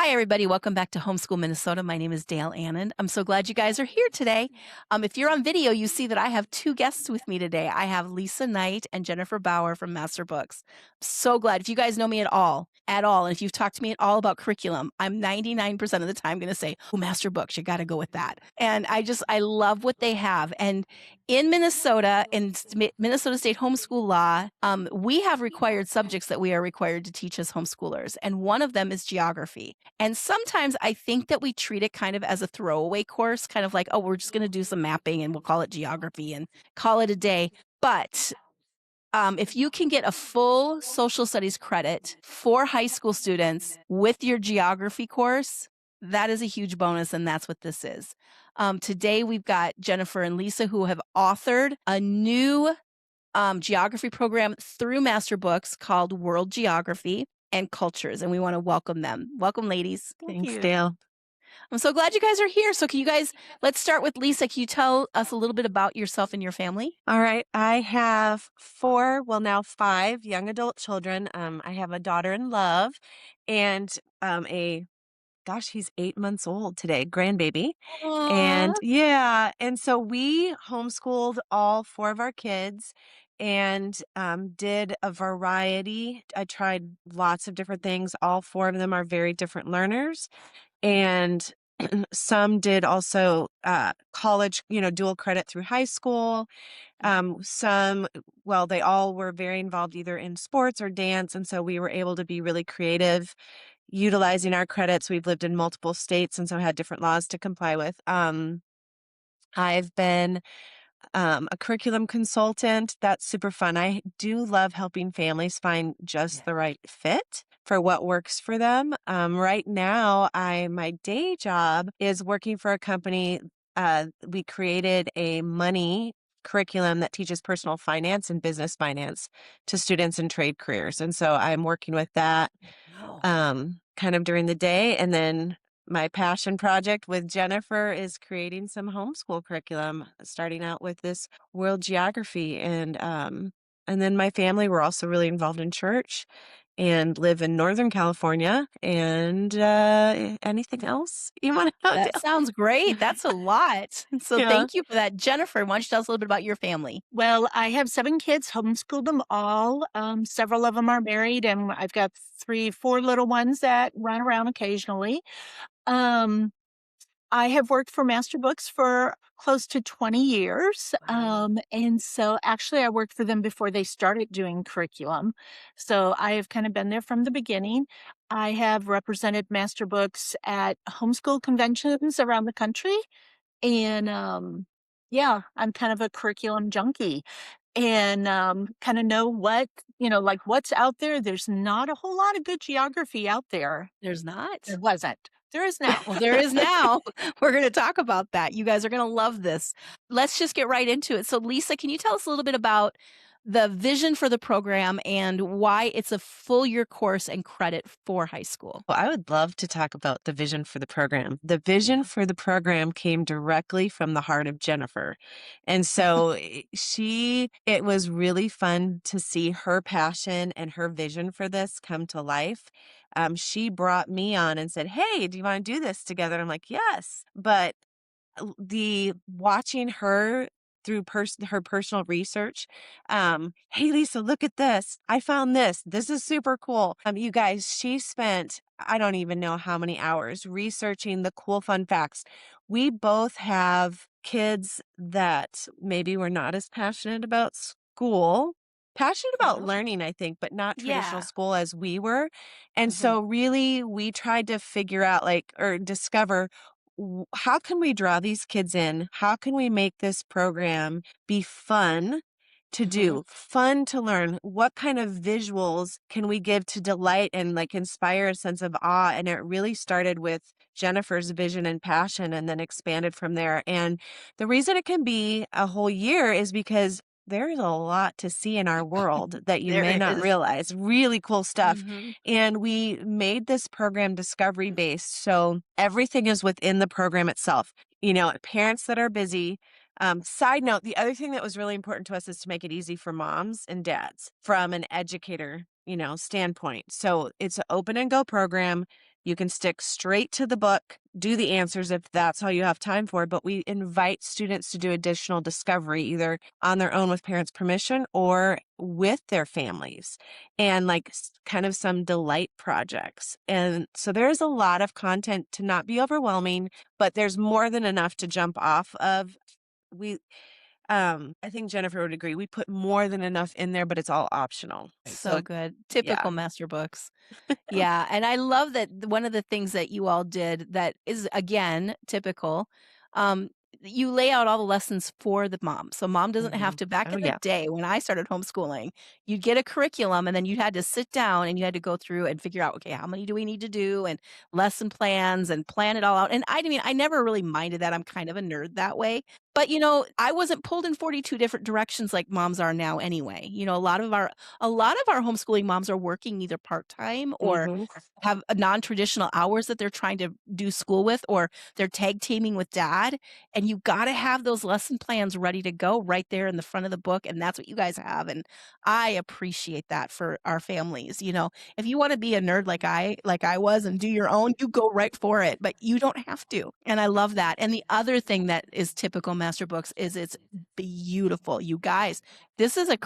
Hi, everybody. Welcome back to Homeschool Minnesota. My name is Dale Annan. I'm so glad you guys are here today. If you're on video, you see that I have two guests with me today. I have Lisa Knight and Jennifer Bauer from MasterBooks. So glad. If you guys know me at all, and if you've talked to me at all about curriculum, I'm 99% of the time going to say, oh, MasterBooks, you got to go with that. And I love what they have. And in Minnesota, Minnesota State homeschool law, we have required subjects that we are required to teach as homeschoolers. And one of them is geography. And sometimes I think that we treat it kind of as a throwaway course, kind of like, oh, we're just going to do some mapping and we'll call it geography and call it a day. But if you can get a full social studies credit for high school students with your geography course, that is a huge bonus, and that's what this is. Today, we've got Jennifer and Lisa who have authored a new geography program through MasterBooks called World Geography and Cultures, and we want to welcome them. Welcome, ladies. Thanks, Dale. I'm so glad you guys are here. So let's start with Lisa. Can you tell us a little bit about yourself and your family? All right. I have now 5 young adult children. I have a daughter in love and he's 8 months old today, grandbaby. Aww. And so we homeschooled all 4 of our kids and did a variety. I tried lots of different things. All 4 of them are very different learners. And some did also college, dual credit through high school. They all were very involved either in sports or dance. And so we were able to be really creative utilizing our credits. We've lived in multiple states and so had different laws to comply with. I've been a curriculum consultant. That's super fun. I do love helping families find just the right fit for what works for them. Right now, my day job is working for a company. We created a money curriculum that teaches personal finance and business finance to students in trade careers. And so I'm working with that kind of during the day. And then my passion project with Jennifer is creating some homeschool curriculum, starting out with this world geography. And then my family, we're also really involved in church and live in Northern California. And anything else you want to know? That sounds great. That's a lot. So Yeah. thank you for that. Jennifer, why don't you tell us a little bit about your family? Well, I have 7 kids, homeschooled them all. Several of them are married, and I've got 3, 4 little ones that run around occasionally. I have worked for MasterBooks for close to 20 years. Wow. And so actually I worked for them before they started doing curriculum. So I have kind of been there from the beginning. I have represented MasterBooks at homeschool conventions around the country. And I'm kind of a curriculum junkie and kind of know what's out there. There's not a whole lot of good geography out there. There's not? There wasn't. There is now. Well, there is now. We're going to talk about that. You guys are going to love this. Let's just get right into it. So, Lisa, can you tell us a little bit about the vision for the program and why it's a full year course and credit for high school? Well, I would love to talk about the vision for the program. The vision for the program came directly from the heart of Jennifer. And so it was really fun to see her passion and her vision for this come to life. She brought me on and said, hey, do you want to do this together? And I'm like, yes. But the watching her through her personal research. Hey, Lisa, look at this. I found this. This is super cool. You guys, she spent, I don't even know how many hours researching the cool, fun facts. We both have kids that maybe were not as passionate about school, passionate about learning, I think, but not traditional school as we were. And so really we tried to figure out or discover how can we draw these kids in? How can we make this program be fun to do, fun to learn? What kind of visuals can we give to delight and inspire a sense of awe? And it really started with Jennifer's vision and passion and then expanded from there. And the reason it can be a whole year is because there's a lot to see in our world that you may not realize. Really cool stuff. And we made this program discovery based. So everything is within the program itself. Parents that are busy. Side note, the other thing that was really important to us is to make it easy for moms and dads from an educator, standpoint. So it's an open and go program. You can stick straight to the book, do the answers if that's all you have time for, but we invite students to do additional discovery, either on their own with parents' permission or with their families, and like kind of some delight projects. And so there's a lot of content to not be overwhelming, but there's more than enough to jump off of. We I think Jennifer would agree. We put more than enough in there, but it's all optional. So So good. yeah. Typical MasterBooks. Yeah, and I love that one of the things that you all did that is, again, typical, um, you lay out all the lessons for the mom. So mom doesn't have Mhm. to back Oh in the yeah. day when I started homeschooling, you'd get a curriculum and then you had to sit down and you had to go through and figure out, okay, how many do we need to do and lesson plans and plan it all out. And I mean, I never really minded that. I'm kind of a nerd that way. But I wasn't pulled in 42 different directions like moms are now anyway. A lot of our homeschooling moms are working either part-time or Mhm. have a non-traditional hours that they're trying to do school with, or they're tag teaming with dad, and you gotta have those lesson plans ready to go right there in the front of the book, and that's what you guys have, and I appreciate that for our families. If you wanna be a nerd like I was and do your own, you go right for it, but you don't have to, and I love that. And the other thing that is typical Master Books is it's beautiful. You guys, this is a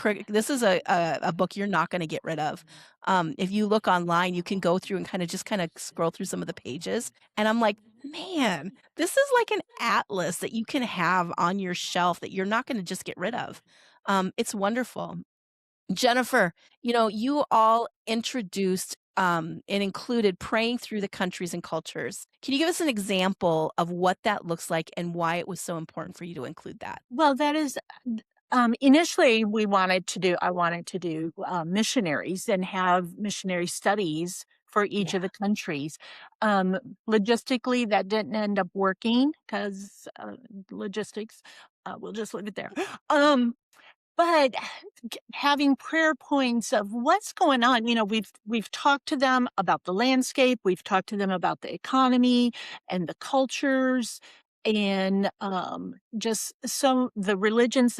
book you're not gonna get rid of. If you look online, you can go through and kind of scroll through some of the pages. And I'm like, man, this is like an atlas that you can have on your shelf that you're not going to just get rid of. It's wonderful. Jennifer, you all introduced and included praying through the countries and cultures. Can you give us an example of what that looks like and why it was so important for you to include that? Well, that is initially I wanted to do missionaries and have missionary studies for each Yeah, of the countries. Um, Logistically, that didn't end up working because logistics. We'll just leave it there. Um, but having prayer points of what's going on, we've talked to them about the landscape, we've talked to them about the economy and the cultures, and just so the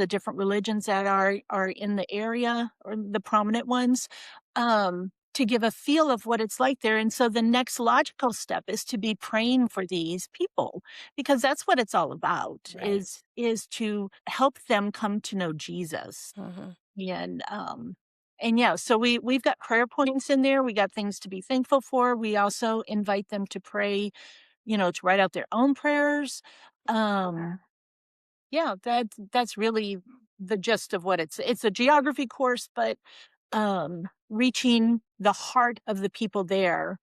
different religions that are in the area, or the prominent ones, to give a feel of what it's like there. And so the next logical step is to be praying for these people, because that's what it's all about, right. is to help them come to know Jesus. Mhm. And yeah, so we've got prayer points in there. We got things to be thankful for. We also invite them to pray, to write out their own prayers. Um, yeah, that's really the gist of what it's a geography course, but reaching the heart of the people there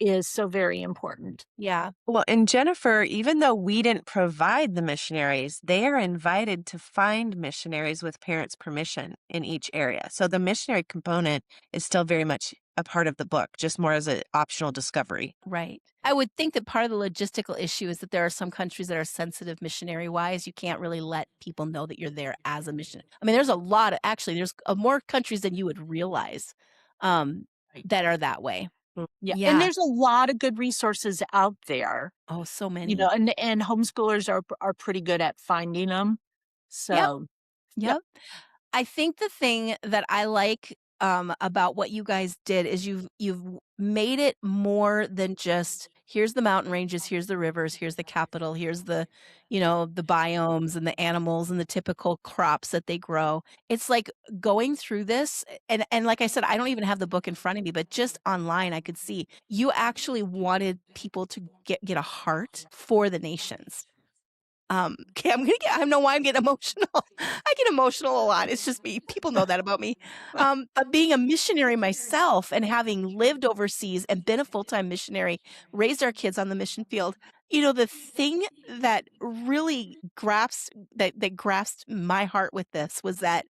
is so very important. Yeah, Well, and Jennifer, even though we didn't provide the missionaries, they are invited to find missionaries with parents' permission in each area. So the missionary component is still very much a part of the book, just more as an optional discovery. right. I would think that part of the logistical issue is that there are some countries that are sensitive missionary wise. You can't really let people know that you're there as a mission. I mean, there's more countries than you would realize Right. that are that way. Yeah, and Yeah. there's a lot of good resources out there, Oh, so many. and homeschoolers are pretty good at finding them. Yep. So, yep. Yep. I think the thing that I like, about what you guys did is you've made it more than just, "Here's the mountain ranges, here's the rivers, here's the capital, here's the biomes and the animals and the typical crops that they grow." It's like going through this, and like I said, I don't even have the book in front of me, but just online, I could see you actually wanted people to get a heart for the nations. Okay, I don't know why I'm getting emotional. I get emotional a lot. It's just me. People know that about me. But being a missionary myself and having lived overseas and been a full-time missionary, raised our kids on the mission field, the thing that really grasped my heart with this was that,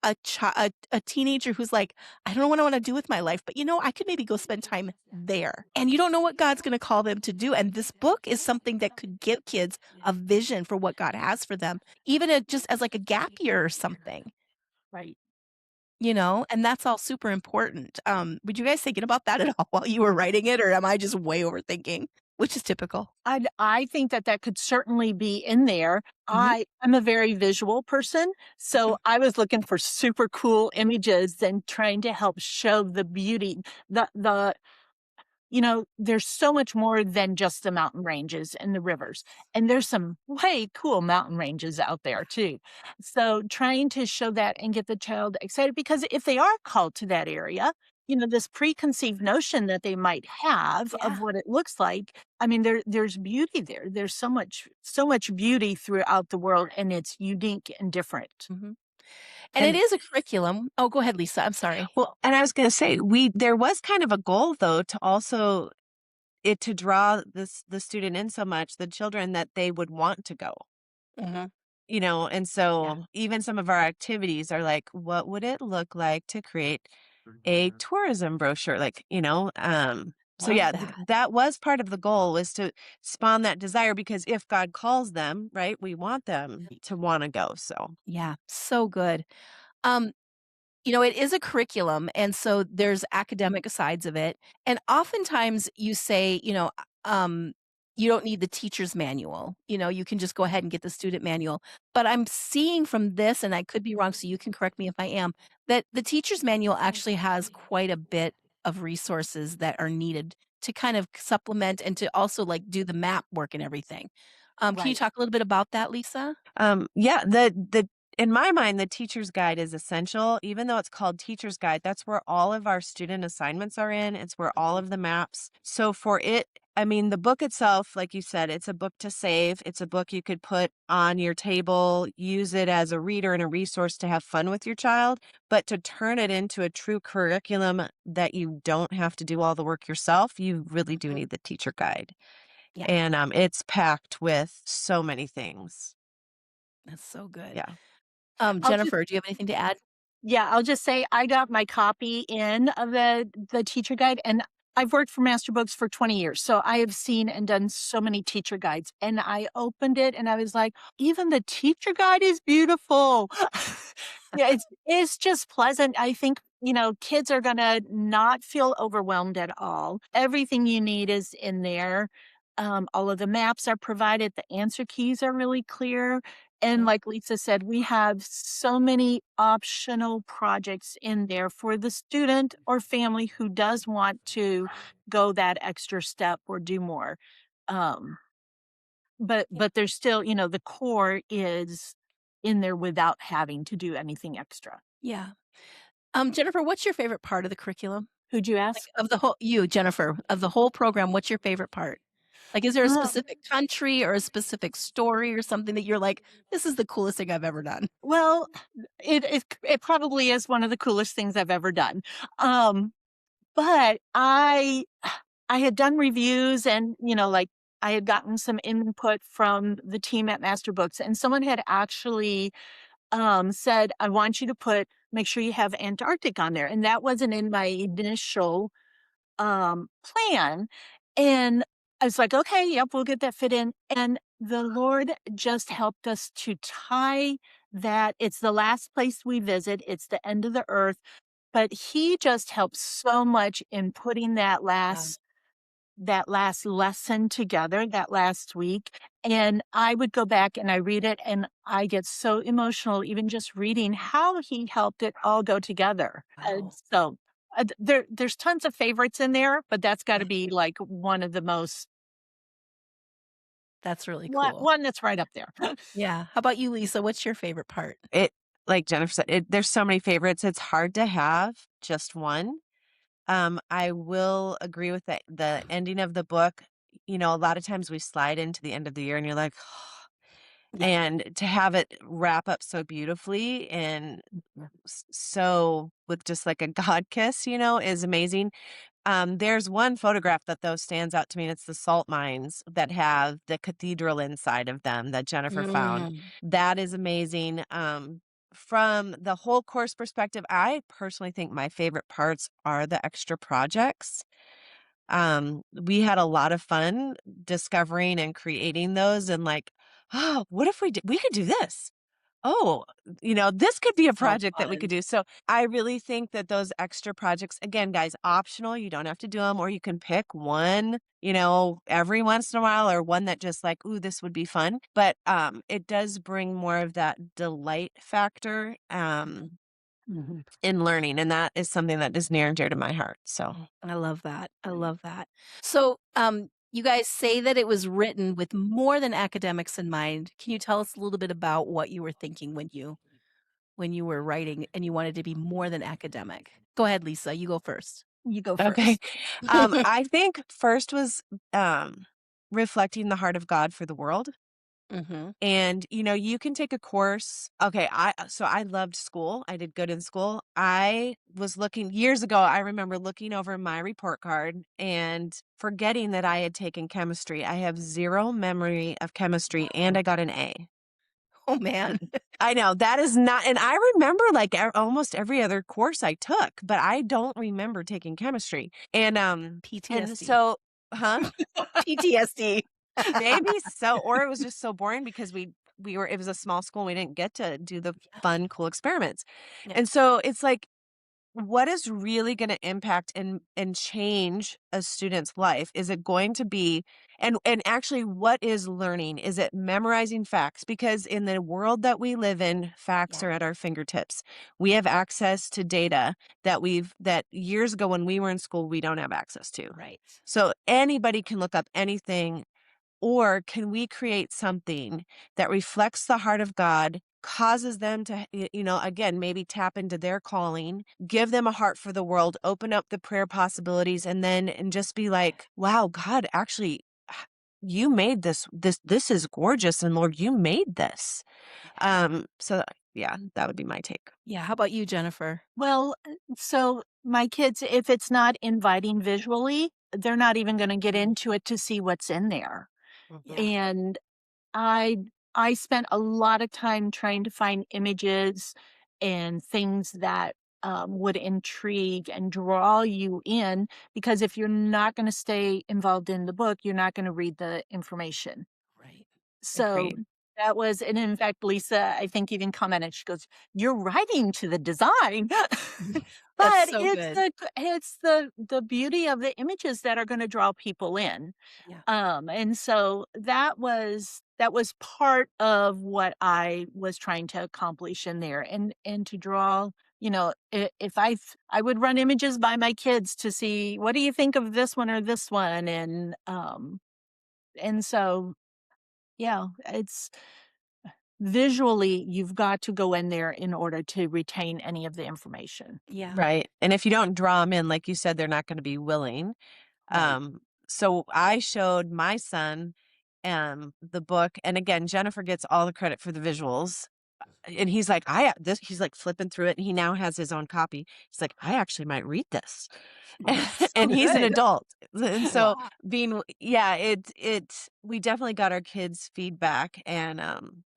a teenager who's like, "I don't know what I wanna do with my life, but, I could maybe go spend time there." And you don't know what God's gonna call them to do, and this book is something that could give kids a vision for what God has for them, even just as like a gap year or something, Right. and that's all super important. Were you guys thinking about that at all while you were writing it, or am I just way overthinking? Which is typical. I think that could certainly be in there. Mhm, I'm a very visual person, mhm. so I was looking for super cool images and trying to help show the beauty, the there's so much more than just the mountain ranges and the rivers. And there's some way cool mountain ranges out there too. So trying to show that and get the child excited, because if they are called to that area, this preconceived notion that they might have of Yeah. what it looks like. I mean, there's beauty there. There's so much beauty throughout the world, and it's unique and different. Mhm. And it And is a curriculum. Oh, go ahead, Lisa. I'm sorry. well, and I was going to say, there was kind of a goal though to also to draw the student in so much, the children, that they would want to go. Mhm. And Yeah. so even some of our activities are like, what would it look like to create a tourism brochure? So Love yeah, that. that was part of the goal, was to spawn that desire, because if God calls them, right, we want them to want to go. So Yeah, so good. Um, it is a curriculum, and so there's academic sides of it, and oftentimes you say, you don't need the teacher's manual, you can just go ahead and get the student manual, but I'm seeing from this, and I could be wrong, so you can correct me if I am, that the teacher's manual actually has quite a bit of resources that are needed to kind of supplement and to also, like, do the map work and everything. Can you Right. talk a little bit about that, Lisa? yeah, the in my mind, the teacher's guide is essential. Even though it's called teacher's guide, that's where all of our student assignments are in. It's where all of the maps. So for it, I mean, the book itself, like you said, it's a book to save. It's a book you could put on your table, use it as a reader and a resource to have fun with your child. But to turn it into a true curriculum that you don't have to do all the work yourself, you really do Mhm. need the teacher guide. Yeah, And it's packed with so many things. that's so good. Yeah. I'll just Jennifer, do you have anything to add? Yeah, I'll just say I got my copy in of the teacher guide, and I've worked for MasterBooks for 20 years. So I have seen and done so many teacher guides. And I opened it and I was like, even the teacher guide is beautiful. Yeah, it's just pleasant. I think, kids are gonna not feel overwhelmed at all. Everything you need is in there. All of the maps are provided, the answer keys are really clear. And Mhm. like Lisa said, we have so many optional projects in there for the student or family who does want to go that extra step or do more. Um, but there's still, the core is in there without having to do anything extra. Yeah. Jennifer, what's your favorite part of the curriculum? Who'd you Like, ask? of the whole Jennifer, of the whole program, what's your favorite part? Like, is there a Uh, specific country or a specific story or something that you're like, "This is the coolest thing I've ever done?" well, it probably is one of the coolest things I've ever done. Um, But I had done reviews and, like, I had gotten some input from the team at MasterBooks, and someone had actually, said, "I want you to make sure you have Antarctic on there," and that wasn't in my initial, plan, and I was like, "Okay, yep, we'll get that fit in," and the Lord just helped us to tie that. It's the last place we visit, it's the end of the earth, but he just helps so much in putting Yeah. that last lesson together, that last week, and I would go back and I read it, and I get so emotional even just reading how he helped it all go together, and Wow. so, there's tons of favorites in there, but that's gotta be, like, one of the most That's really cool. one that's right up there. Yeah. How about you, Lisa? What's your favorite part? It Like Jennifer said, there's so many favorites. It's hard to have just one. I will agree with the ending of the book. A lot of times we slide into the end of the year and you're like, Yeah. and to have it wrap up so beautifully and so with just like a God kiss, is amazing. There's one photograph that though stands out to me, and it's the salt mines that have the cathedral inside of them that Jennifer found. Mm. That is amazing. From the whole course perspective, I personally think my favorite parts are the extra projects. We had a lot of fun discovering and creating those, and like, oh, what if we could do this? Oh, this could be a So project that we could fun. do. So I really think that those extra projects, again, guys, optional. You don't have to do them, or you can pick one, every once in a while, or one that just like, ooh, this would be fun. But it does bring more of that delight factor. Mhm. Mhm. in learning, and that is something that is near and dear to my heart. So, I love that. I love that. So, you guys say that it was written with more than academics in mind. Can you tell us a little bit about what you were thinking when you were writing and you wanted to be more than academic? Go ahead, Lisa. You go first. You go okay. first. I think first was reflecting the heart of God for the world. Mhm. And, you can take a course. Okay, I loved school. I did good in school. I was looking years ago, I remember looking over my report card and forgetting that I had taken chemistry. I have zero memory of chemistry and Wow. I got an A. Oh, man. I know that is not, and I remember like almost every other course I took, but I don't remember taking chemistry. And PTSD. so, huh? PTSD. Maybe so, or it was just so boring because it was a small school. We didn't get to do the Yeah. fun, cool experiments. Yeah. And so it's like, what is really going to impact and change a student's life? Is it going to be, and actually what is learning? Is it memorizing facts? Because in the world that we live in, facts Yeah. are at our fingertips. We have access to data that years ago when we were in school, we don't have access to. Right. So anybody can look up anything, or can we create something that reflects the heart of God, causes them to, again, maybe tap into their calling, give them a heart for the world, open up the prayer possibilities, and just be like, wow, God, actually, you made this is gorgeous, and Lord, you made this. So yeah, that would be my take. Yeah. How about you, Jennifer? Well, so my kids, if it's not inviting visually, they're not even gonna get into it to see what's in there. Yeah. And I I spent a lot of time trying to find images and things that, would intrigue and draw you in, because if you're not gonna stay involved in the book, you're not gonna read the information. Right. So, Agreed. that was, and in fact, Lisa, I think, even commented, she goes, "You're writing to the design." That's But so good. it's the beauty of the images that are gonna draw people in. Yeah. And so that was part of what I was trying to accomplish in there, and to draw, if I would run images by my kids to see, what do you think of this one or this one, and so yeah, it's visually, you've got to go in there in order to retain any of the information. Yeah. Right. And if you don't draw them in, like you said, they're not going to be willing. Right. So I showed my son the book, and again, Jennifer gets all the credit for the visuals. And he's like, he's like flipping through it, and he now has his own copy. He's like, I actually might read this. So And he's an good. adult. And so Wow. yeah, we definitely got our kids' feedback and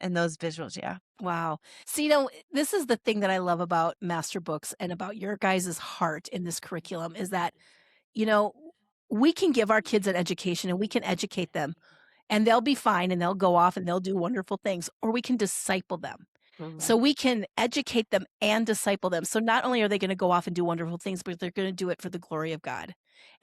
those visuals, yeah. Wow. So, this is the thing that I love about MasterBooks and about your guys' heart in this curriculum is that, you know, we can give our kids an education and we can educate them and they'll be fine and they'll go off and they'll do wonderful things, or we can disciple them. So Mhm. we can educate them and disciple them. So not only are they going to go off and do wonderful things, but they're going to do it for the glory of God.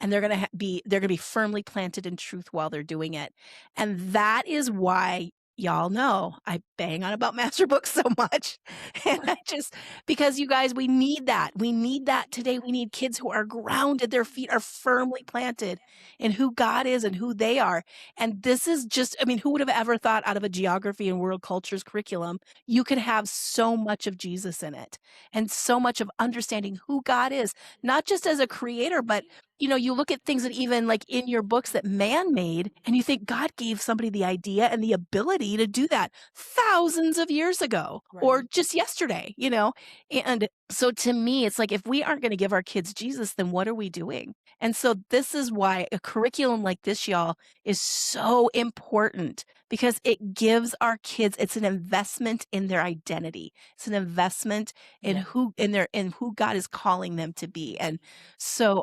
And they're going to be firmly planted in truth while they're doing it. And that is why y'all know I bang on about master books so much. And I just because you guys, we need that. We need that today. We need kids who are grounded, their feet are firmly planted in who God is and who they are. And this is just, I mean, who would have ever thought out of a geography and world cultures curriculum you could have so much of Jesus in it and so much of understanding who God is, not just as a creator, but you look at things that even like in your books that man made, and you think God gave somebody the idea and the ability to do that thousands of years ago or Right. just yesterday, And so to me, it's like if we aren't going to give our kids Jesus, then what are we doing? And so this is why a curriculum like this, y'all, is so important because it gives our kids it's an investment in their identity. It's an investment in Yeah. who God is calling them to be. And so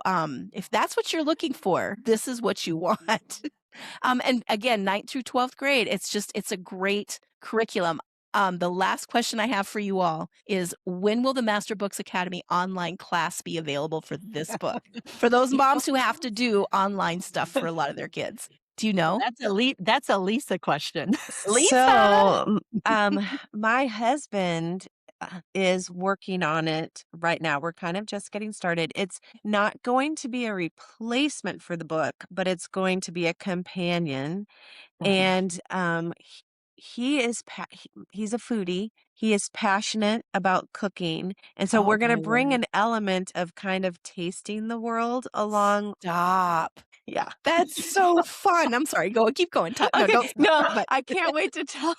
if that's what you're looking for, this is what you want. And again, 9th through 12th grade, it's a great curriculum. The last question I have for you all is when will the Master Books Academy online class be available for this book? For those moms who have to do online stuff for a lot of their kids. Do you Well, know? that's a Lisa question. Lisa. So, my husband is working on it right now. We're kind of just getting started. It's not going to be a replacement for the book, but it's going to be a companion. Mhm. And he's a foodie. He is passionate about cooking, and so we're Oh going to my bring word. an element of kind of tasting the world along. Stop. Yeah. That's so fun. I'm sorry. Go keep going. No, Okay, don't stop. no, But I can't wait to tell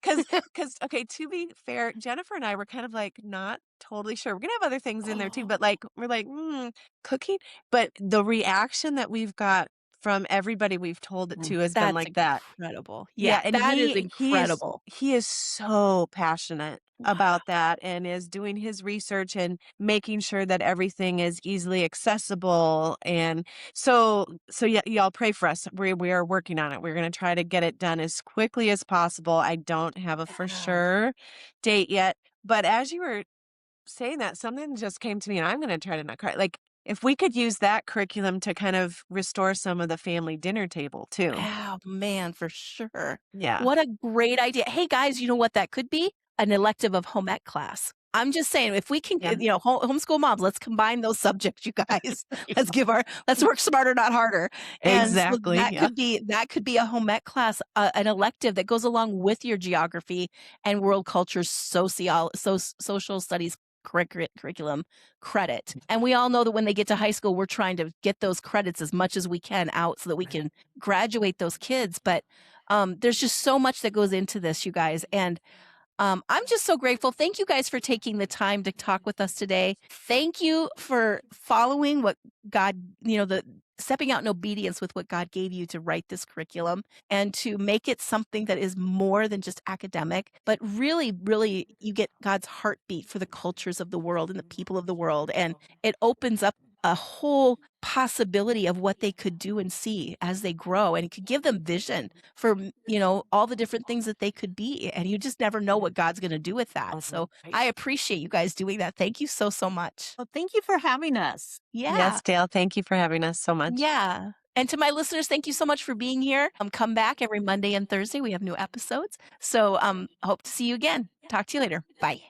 because okay, to be fair, Jennifer and I were kind of like not totally sure. We're gonna have other things in there too, but like we're like, cooking. But the reaction that we've got from everybody we've told it to has been that's like that. incredible. Yeah, Yeah, and that is he is incredible. he is so passionate Wow. about that and is doing his research and making sure that everything is easily accessible. And so yeah, y'all pray for us. We are working on it. We're going to try to get it done as quickly as possible. I don't have a for Yeah. sure date yet, but as you were saying that, something just came to me, and I'm going to try to not cry. Like if we could use that curriculum to kind of restore some of the family dinner table too. Oh, man, for sure. Yeah. What a great idea. Hey, guys, you know what that could be? An elective of home ec class. I'm just saying, if we can, Yeah. homeschool moms, let's combine those subjects, you guys. Let's work smarter, not harder. And so Exactly. Yeah. that could be a home ec class, an elective that goes along with your geography and world culture social studies curriculum credit. And we all know that when they get to high school, we're trying to get those credits as much as we can out so that we can graduate those kids. But there's just so much that goes into this, you guys. And I'm just so grateful. Thank you guys for taking the time to talk with us today. Thank you for following what God, the stepping out in obedience with what God gave you to write this curriculum and to make it something that is more than just academic, but really, really, you get God's heartbeat for the cultures of the world and the people of the world. And it opens up a whole possibility of what they could do and see as they grow, and it could give them vision for all the different things that they could be, and you just never know what God's going to do with that. So I appreciate you guys doing that. Thank you so much. Well, thank you for having us. Yeah. Yes, Dale, thank you for having us so much. Yeah. And to my listeners, thank you so much for being here. Come back every Monday and Thursday. We have new episodes. So hope to see you again. Talk to you later. Bye.